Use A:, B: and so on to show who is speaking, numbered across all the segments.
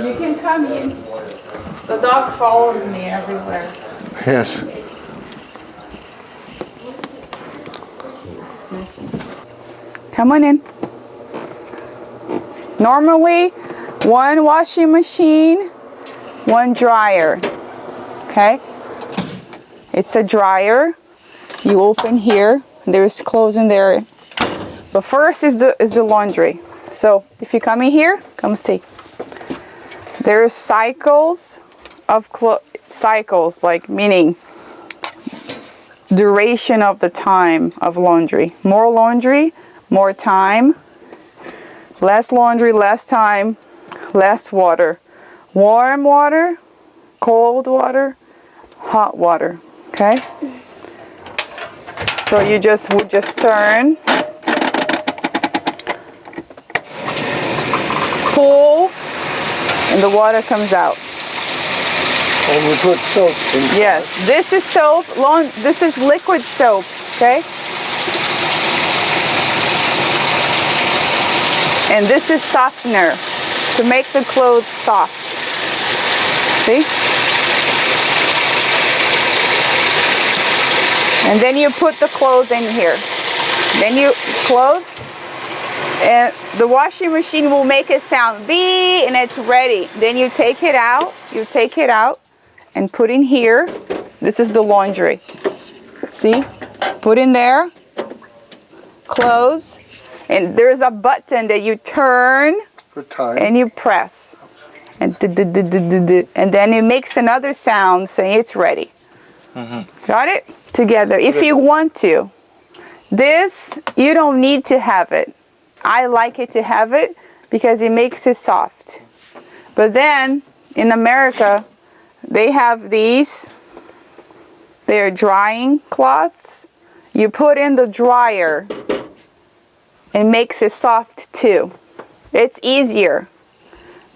A: You can come in. The dog follows me everywhere.
B: Yes.
A: Come on in. Normally, one washing machine, one dryer. Okay? It's a dryer. You open here. There's clothes in there. But first is the laundry. So if you come in here, come see. There's cycles of cycles, like meaning duration of the time of laundry. More laundry, more time. Less laundry, less time, less water. Warm water, cold water, hot water. Okay? So you would just turn, pull, and the water comes out.
B: And we put soap inside.
A: Yes, this is soap. This is liquid soap. Okay. And this is softener to make the clothes soft. See? And then you put the clothes in here. Then you close, and the washing machine will make a sound beep, and it's ready. Then you take it out. And put in here. This is the laundry. See? Put in there. Close. And there's a button that you turn
B: For time.
A: and you press. And then it makes another sound saying it's ready. Got it? Together. If you want to. This, you don't need to have it. I like it to have it because it makes it soft. But then, in America, they have these. They're drying cloths. You put in the dryer. It makes it soft too. It's easier.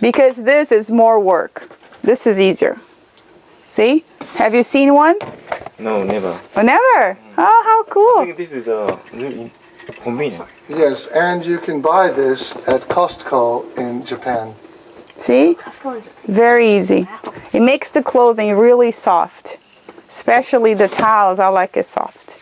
A: Because this is more work. This is easier. See? Have you seen one?
C: No, never.
A: Oh, never? Oh, how
C: I
A: cool.
C: think this is really convenient.
B: Yes, and you can buy this at Costco in Japan.
A: See? Very easy. It makes the clothing really soft. Especially the towels, I like it soft.